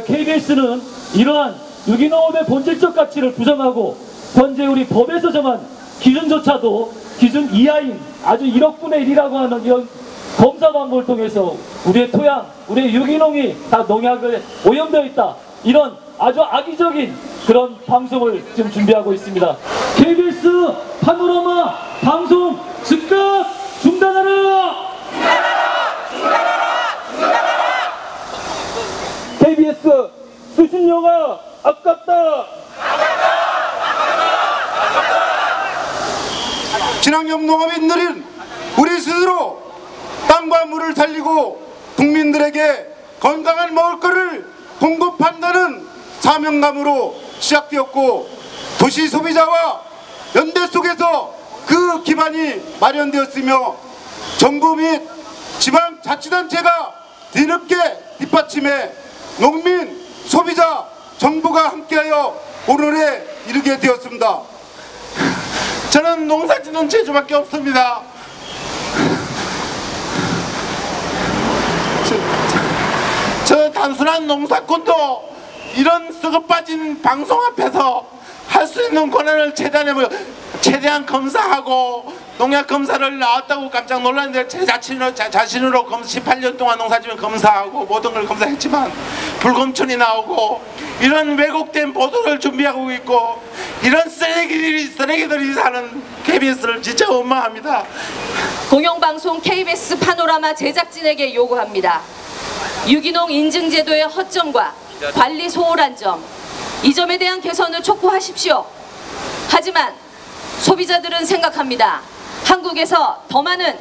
KBS는 이러한 유기농업의 본질적 가치를 부정하고 현재 우리 법에서 정한 기준조차도 기준 이하인 아주 1억 분의 1이라고 하는 이런 검사 방법을 통해서 우리의 토양, 우리의 유기농이 다 농약에 오염되어 있다. 이런 아주 악의적인 그런 방송을 지금 준비하고 있습니다. KBS 파노라마 방송 즉각 중단하라! KBS 수신료가 아깝다! 친환경 농업인들은 우리 스스로 땅과 물을 살리고 국민들에게 건강한 먹을거리를 공급한다는 사명감으로 시작되었고, 도시 소비자와 연대 속에서 그 기반이 마련되었으며 정부 및 지방자치단체가 뒤늦게 뒷받침해 농민, 소비자, 정부가 함께하여 오늘에 이르게 되었습니다. 저는 농사짓는 재주밖에 없습니다. 저 단순한 농사꾼도 이런 썩어빠진 방송 앞에서 할 수 있는 권한을 최대한 검사하고 농약 검사를 나왔다고 깜짝 놀랐는데 제 자신으로 18년 동안 농사지면 검사하고 모든 걸 검사했지만 불검천이 나오고 이런 왜곡된 보도를 준비하고 있고 이런 쓰레기들이 사는 KBS를 진짜 원망합니다. 공영방송 KBS 파노라마 제작진에게 요구합니다. 유기농 인증제도의 허점과 관리 소홀한 점, 이 점에 대한 개선을 촉구하십시오. 하지만 소비자들은 생각합니다. 한국에서 더 많은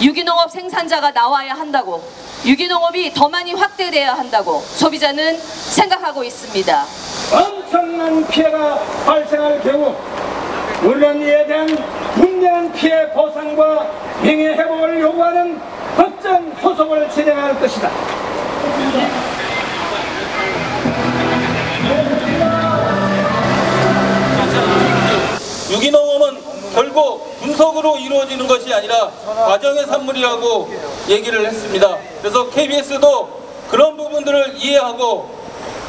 유기농업 생산자가 나와야 한다고, 유기농업이 더 많이 확대돼야 한다고 소비자는 생각하고 있습니다. 엄청난 피해가 발생할 경우 물론 이에 대한 분명한 피해 보상과 명예회복을 요구하는 법정 소송을 진행할 것이다. 유기농업은 결국 분석으로 이루어지는 것이 아니라 과정의 산물이라고 얘기를 했습니다. 그래서 KBS도 그런 부분들을 이해하고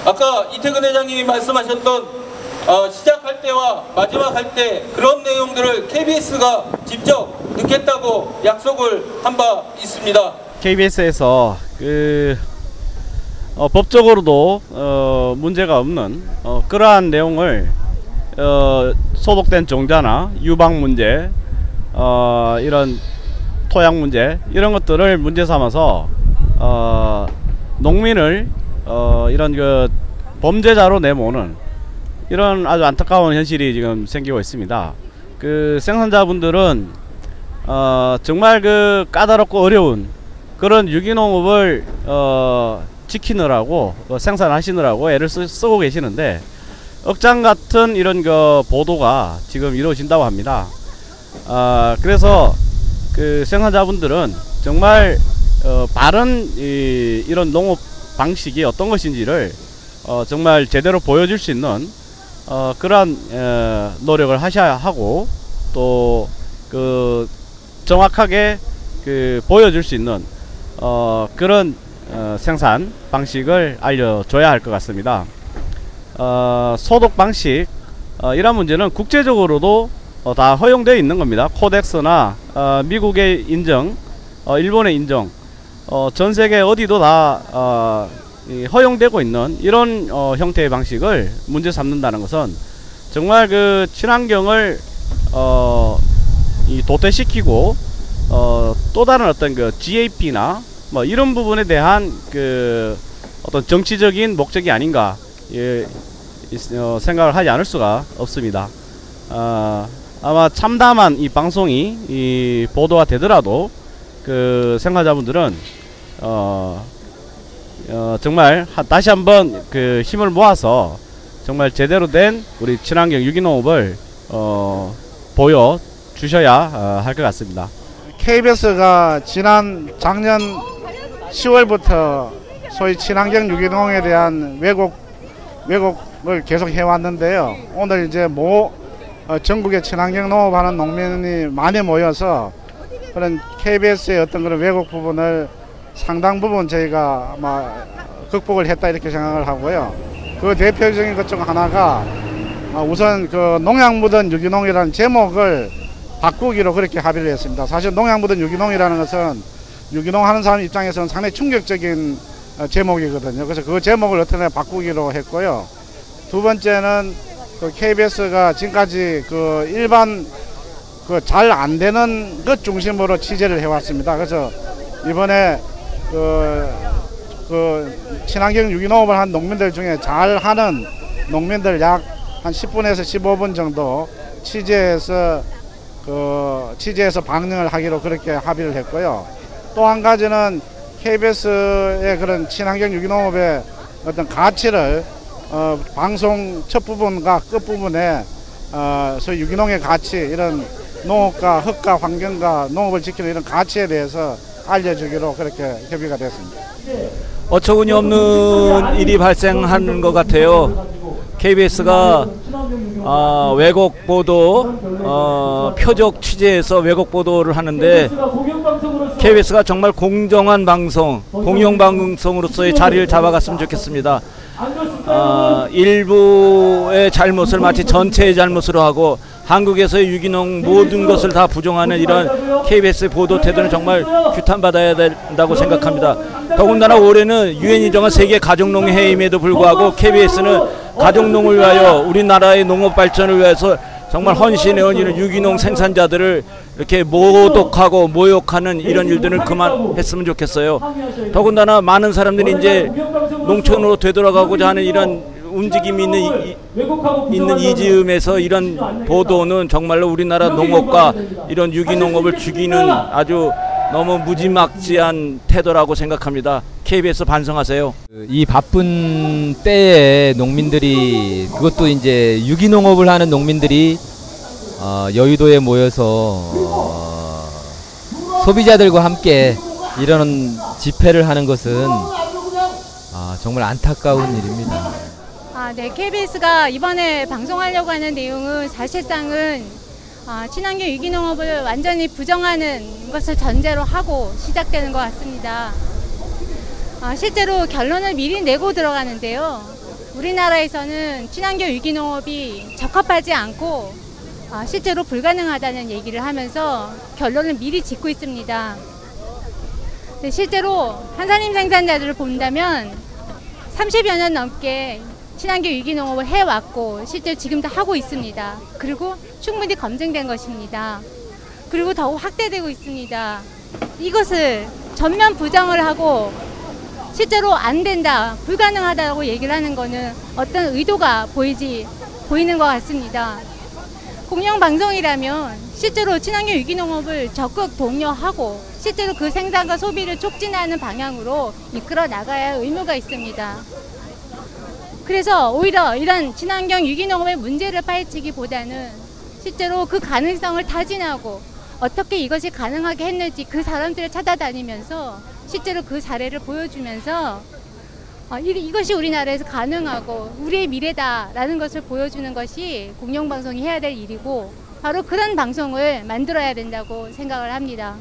아까 이태근 회장님이 말씀하셨던 시작할 때와 마지막 할 때 그런 내용들을 KBS가 직접 넣겠다고 약속을 한 바 있습니다. KBS에서 법적으로도 문제가 없는 그러한 내용을 소독된 종자나 유방 문제, 이런 토양 문제 이런 것들을 문제 삼아서 농민을 이런 그 범죄자로 내모는 이런 아주 안타까운 현실이 지금 생기고 있습니다. 그 생산자분들은 정말 그 까다롭고 어려운 그런 유기농업을 지키느라고 생산하시느라고 애를 쓰고 계시는데 억장 같은 이런 그 보도가 지금 이루어진다고 합니다. 그래서 그 생산자분들은 정말 바른 이런 농업 방식이 어떤 것인지를 정말 제대로 보여줄 수 있는 그러한 노력을 하셔야 하고 또 그 정확하게 그 보여줄 수 있는 그런 생산 방식을 알려줘야 할 것 같습니다. 소독 방식 이런 문제는 국제적으로도 다 허용되어 있는 겁니다. 코덱스나 미국의 인정, 일본의 인정, 전 세계 어디도 다 허용되고 있는 이런 형태의 방식을 문제 삼는다는 것은 정말 그 친환경을 도태시키고 또 다른 어떤 그 GAP나 뭐 이런 부분에 대한 그 어떤 정치적인 목적이 아닌가 생각을 하지 않을 수가 없습니다. 아마 참담한 이 방송이 보도가 되더라도 그 생산자분들은 정말 다시 한번 그 힘을 모아서 정말 제대로 된 우리 친환경 유기농업을 보여 주셔야 할 것 같습니다. KBS가 작년 10월부터 소위 친환경 유기농에 대한 왜곡을 계속 해왔는데요. 오늘 이제 전국에 친환경 농업하는 농민이 많이 모여서 그런 KBS의 어떤 그런 왜곡 부분을 상당 부분 저희가 아마 극복을 했다 이렇게 생각을 하고요. 그 대표적인 것 중 하나가 우선 그 농약 묻은 유기농이라는 제목을 바꾸기로 그렇게 합의를 했습니다. 사실 농약 묻은 유기농이라는 것은 유기농 하는 사람 입장에서는 상당히 충격적인 제목이거든요. 그래서 그 제목을 어떻게 바꾸기로 했고요. 두 번째는 그 KBS가 지금까지 그 일반 그 잘 안 되는 것 중심으로 취재를 해왔습니다. 그래서 이번에 그 친환경 유기농업을 한 농민들 중에 잘 하는 농민들 약 한 10분에서 15분 정도 취재해서 방영을 하기로 그렇게 합의를 했고요. 또 한 가지는 KBS의 그런 친환경 유기농업의 어떤 가치를 방송 첫 부분과 끝 부분에 소위 유기농의 가치, 이런 농업과 흙과 환경과 농업을 지키는 이런 가치에 대해서 알려주기로 그렇게 협의가 됐습니다. 어처구니 없는 일이 발생한 것 같아요. KBS가 왜곡 보도, 표적 취재해서 왜곡 보도를 하는데 KBS가 정말 공정한 방송, 공영방송으로서의 자리를 잡아갔으면 좋겠습니다. 일부의 잘못을 마치 전체의 잘못으로 하고 한국에서의 유기농 모든 것을 다 부정하는 이런 KBS의 보도 태도는 정말 규탄받아야 된다고 생각합니다. 더군다나 올해는 유엔이 정한 세계 가족농 해임에도 불구하고 KBS는 가족농을 위하여 우리나라의 농업 발전을 위해서 정말 헌신해온 이런 유기농 생산자들을 이렇게 모독하고 모욕하는 이런 일들을 그만했으면 좋겠어요. 더군다나 많은 사람들이 이제 농촌으로 되돌아가고자 하는 이런 움직임이 있는 이 즈음에서 이런 보도는 정말로 우리나라 농업과 이런 유기농업을 죽이는 아주 너무 무지막지한 태도라고 생각합니다. KBS 반성하세요. 이 바쁜 때에 농민들이, 그것도 이제 유기농업을 하는 농민들이 여의도에 모여서 소비자들과 함께 이런 집회를 하는 것은 정말 안타까운 일입니다. 네, KBS가 이번에 방송하려고 하는 내용은 사실상은 친환경 유기농업을 완전히 부정하는 것을 전제로 하고 시작되는 것 같습니다. 실제로 결론을 미리 내고 들어가는데요. 우리나라에서는 친환경 유기농업이 적합하지 않고 실제로 불가능하다는 얘기를 하면서 결론을 미리 짓고 있습니다. 실제로 한산림 생산자들을 본다면 30여 년 넘게 친환경 유기농업을 해왔고 실제로 지금도 하고 있습니다. 그리고 충분히 검증된 것입니다. 그리고 더욱 확대되고 있습니다. 이것을 전면 부정을 하고 실제로 안 된다, 불가능하다고 얘기를 하는 것은 어떤 의도가 보이는 것 같습니다. 공영방송이라면 실제로 친환경 유기농업을 적극 독려하고 실제로 그 생산과 소비를 촉진하는 방향으로 이끌어 나가야 할 의무가 있습니다. 그래서 오히려 이런 친환경 유기농업의 문제를 파헤치기보다는 실제로 그 가능성을 타진하고 어떻게 이것이 가능하게 했는지 그 사람들을 찾아다니면서 실제로 그 사례를 보여주면서 이것이 우리나라에서 가능하고 우리의 미래다라는 것을 보여주는 것이 공영방송이 해야 될 일이고 바로 그런 방송을 만들어야 된다고 생각을 합니다.